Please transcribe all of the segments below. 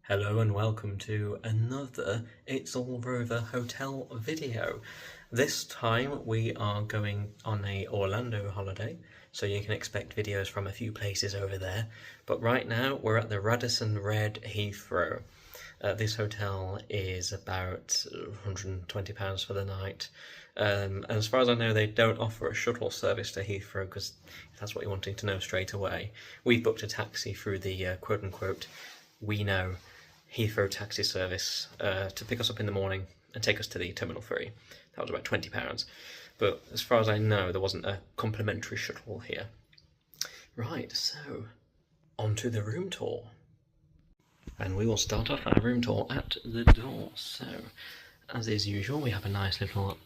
Hello and welcome to another It's All Rover hotel video. This time we are going on a Orlando holiday, so you can expect videos from a few places over there. But right now we're at the Radisson Red Heathrow. This hotel is about £120 for the night. And as far as I know, they don't offer a shuttle service to Heathrow, because if that's what you're wanting to know straight away. We've booked a taxi through the quote-unquote We Know Heathrow taxi service to pick us up in the morning and take us to the Terminal 3. That was about £20. But as far as I know, there wasn't a complimentary shuttle here. Right, so on to the room tour. And we will start off our room tour at the door. So, as is usual, we have a nice little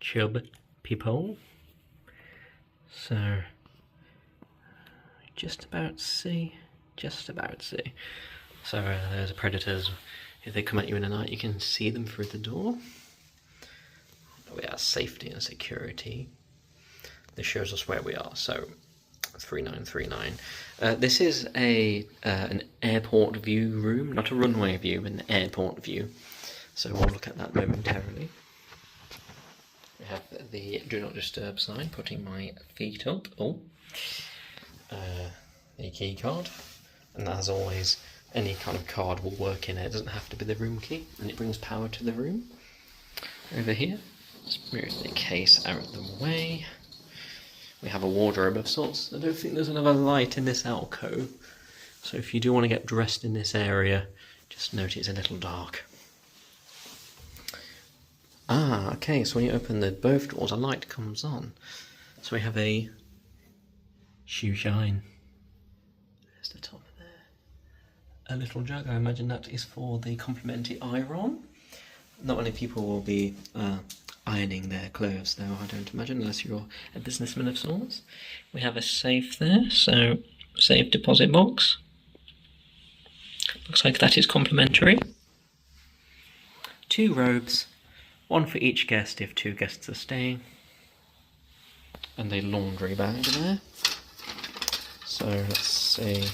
chub peephole. So, just about see. So there's predators. If they come at you in the night, you can see them through the door. We have safety and security. This shows us where we are. So 3939. This is an airport view room, not a runway view, but an airport view. So we'll look at that momentarily. We have the do not disturb sign, putting my feet up. The key card, and as always, any kind of card will work in it. It doesn't have to be the room key, and it brings power to the room. Over here, let's move the case out of the way. We have a wardrobe of sorts. I don't think there's another light in this alcove, so if you do want to get dressed in this area, just note it's a little dark. Okay, so when you open both doors, a light comes on. So we have a shoe shine. There's the top there. A little jug, I imagine that is for the complimentary iron. Not many people will be ironing their clothes though, I don't imagine, unless you're a businessman of sorts. We have a safe there, so safe deposit box. Looks like that is complimentary. 2 robes, 1 for each guest if 2 guests are staying. And a laundry bag there. So let's see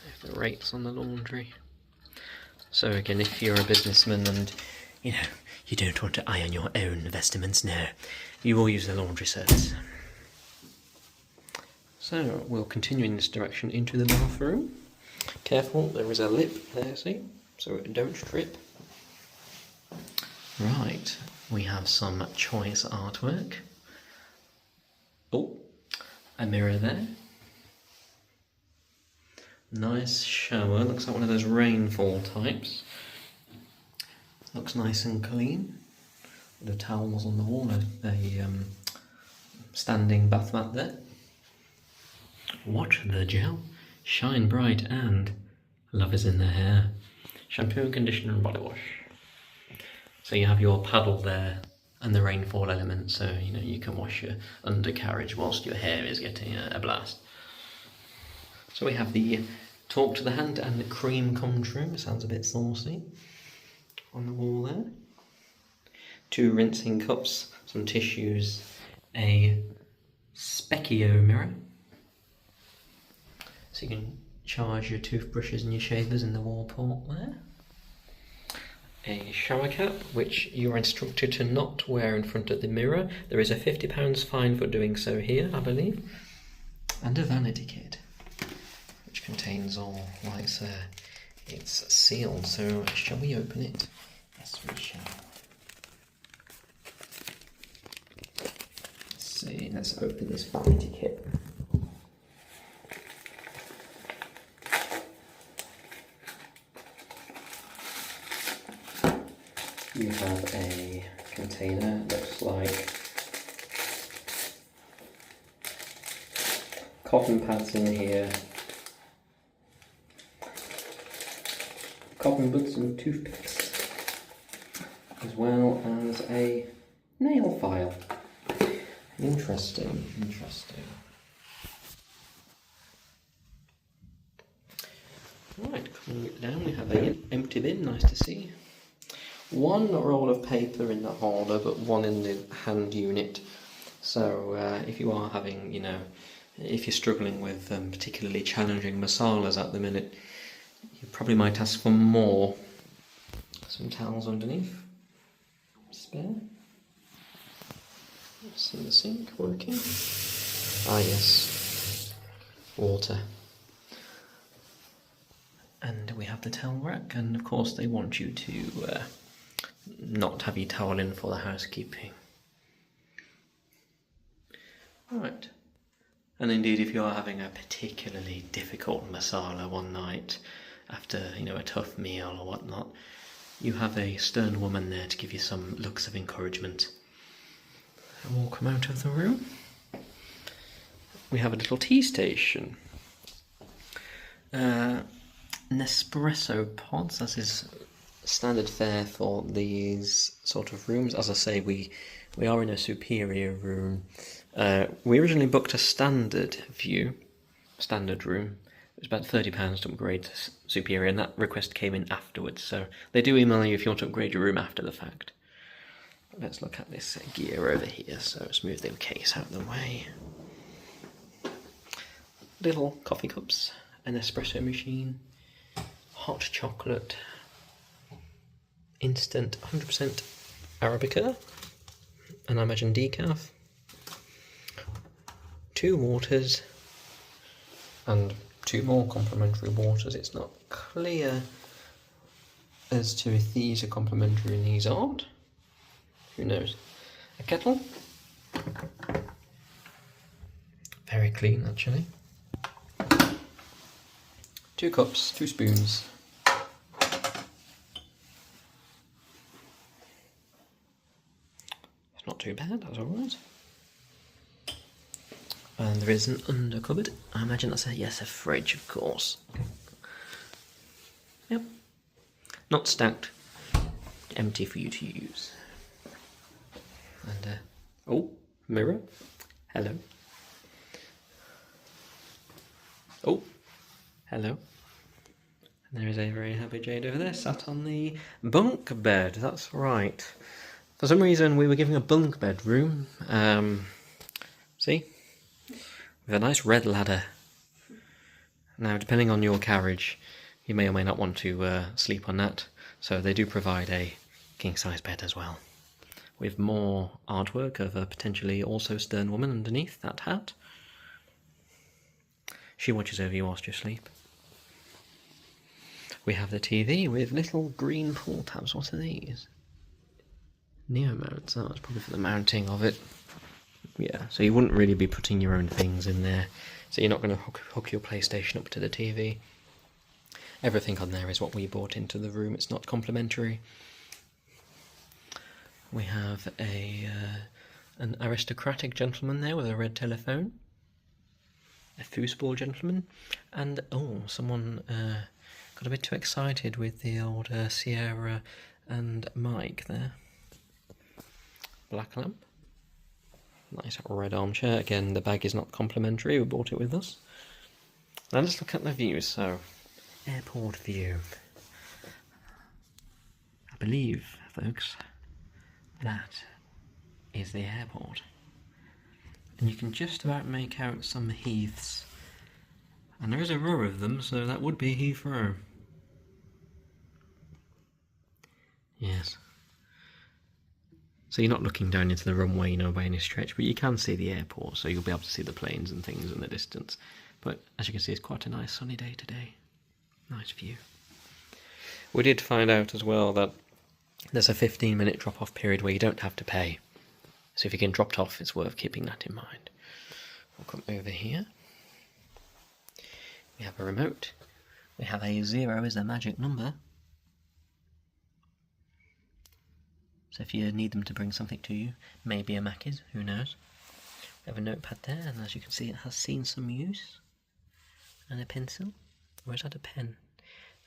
if the rates on the laundry. So again, if you're a businessman and you don't want to iron your own vestments, no, you will use the laundry service. So we'll continue in this direction into the bathroom. Careful, there is a lip there, see, so don't strip. Right, we have some choice artwork. A mirror there. Nice shower, looks like one of those rainfall types. Looks nice and clean. The towels on the wall, a standing bath mat there. Watch the gel, shine bright, and love is in the hair. Shampoo, conditioner and body wash. So you have your paddle there and the rainfall element, so you can wash your undercarriage whilst your hair is getting a blast. So we have the talk to the hand and the cream come true, sounds a bit saucy, on the wall there. 2 rinsing cups, some tissues, a Specchio mirror, so you can charge your toothbrushes and your shavers in the wall port there. A shower cap, which you are instructed to not wear in front of the mirror. There is a £50 fine for doing so here, I believe. And a vanity kit, which contains all lights there. It's sealed, so shall we open it? Yes, we shall. Let's see, let's open this vanity kit. You have a container, looks like cotton pads in here, cotton buds and toothpicks, as well as a nail file. Interesting. Right, coming it down, we have an empty bin, nice to see. 1 roll of paper in the holder, but 1 in the hand unit. So if you are having, if you're struggling with particularly challenging masalas at the minute, You probably might ask for more. Some towels underneath. Spare. Let's see the sink working. Ah yes, water. And we have the towel rack, and of course they want you to not have your towel in for the housekeeping. Right. And indeed, if you are having a particularly difficult masala one night after, a tough meal or whatnot, you have a stern woman there to give you some looks of encouragement. And we'll come out of the room. We have a little tea station. Nespresso pods, as is standard fare for these sort of rooms. As I say, we are in a superior room. We originally booked a standard room. It was about £30 to upgrade to superior, and that request came in afterwards. So they do email you if you want to upgrade your room after the fact. Let's look at this gear over here. So let's move the case out of the way. Little coffee cups, an espresso machine, hot chocolate, instant 100% Arabica, and I imagine decaf, 2 waters, and 2 more complimentary waters. It's not clear as to if these are complimentary and these aren't. Who knows? A kettle. Very clean, actually. 2 cups, 2 spoons. It's not too bad, that's alright. And there is an under cupboard. I imagine that's a fridge, of course. Yep. Not stacked. Empty for you to use. And, oh, mirror. Hello. Oh, hello. And there is a very happy Jade over there, sat on the bunk bed. That's right. For some reason, we were giving a bunk bed room. See? With a nice red ladder. Now, depending on your carriage, you may or may not want to sleep on that. So they do provide a king-size bed as well, with more artwork of a potentially also stern woman underneath that hat. She watches over you whilst you sleep. We have the TV with little green pull tabs. What are these? Neo mounts. Oh, it's probably for the mounting of it. Yeah, so you wouldn't really be putting your own things in there. So you're not going to hook your PlayStation up to the TV. Everything on there is what we bought into the room. It's not complimentary. We have an aristocratic gentleman there with a red telephone. A foosball gentleman. And, someone got a bit too excited with the old Sierra and Mike there. Black lamp. Nice red armchair. Again, the bag is not complimentary. We bought it with us. Now let's look at the views. So, airport view. I believe, folks, that is the airport. And you can just about make out some heaths. And there is a row of them, so that would be Heathrow. Yes. So you're not looking down into the runway, by any stretch, but you can see the airport, so you'll be able to see the planes and things in the distance. But as you can see, it's quite a nice sunny day today. Nice view. We did find out as well that there's a 15-minute drop-off period where you don't have to pay. So if you get dropped off, it's worth keeping that in mind. We'll come over here. We have a remote. We have a 0 is the magic number. So if you need them to bring something to you, maybe a Macca's, who knows. We have a notepad there, and as you can see, it has seen some use. And a pencil. Or is that a pen?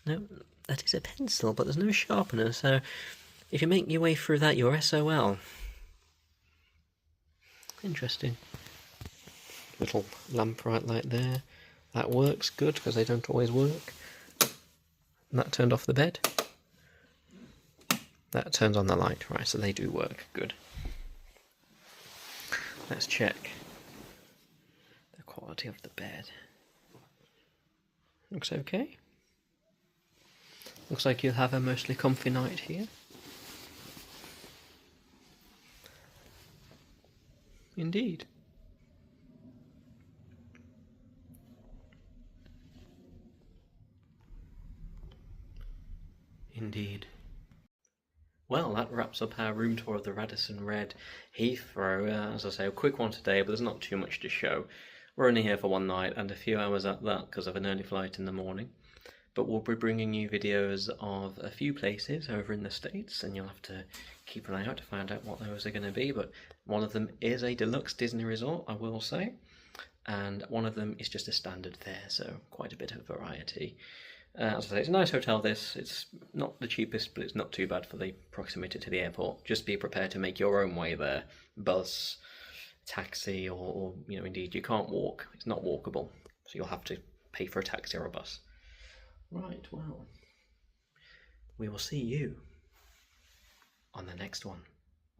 No, that is a pencil, but there's no sharpener, so if you make your way through that, you're SOL. Interesting. Little lamp-bright light there. That works good, because they don't always work. And that turned off the bed. That turns on the light, right, so they do work. Good. Let's check the quality of the bed. Looks okay. Looks like you'll have a mostly comfy night here. Indeed. Indeed. Well, that wraps up our room tour of the Radisson Red Heathrow. As I say, a quick one today, but there's not too much to show. We're only here for one night and a few hours at that because of an early flight in the morning. But we'll be bringing you videos of a few places over in the States, and you'll have to keep an eye out to find out what those are going to be. But one of them is a deluxe Disney resort, I will say, and one of them is just a standard fare, so quite a bit of variety. As I say, it's a nice hotel this. It's not the cheapest, but it's not too bad for the proximity to the airport. Just be prepared to make your own way there. Bus, taxi, or indeed, you can't walk. It's not walkable, so you'll have to pay for a taxi or a bus. Right, well, we will see you on the next one.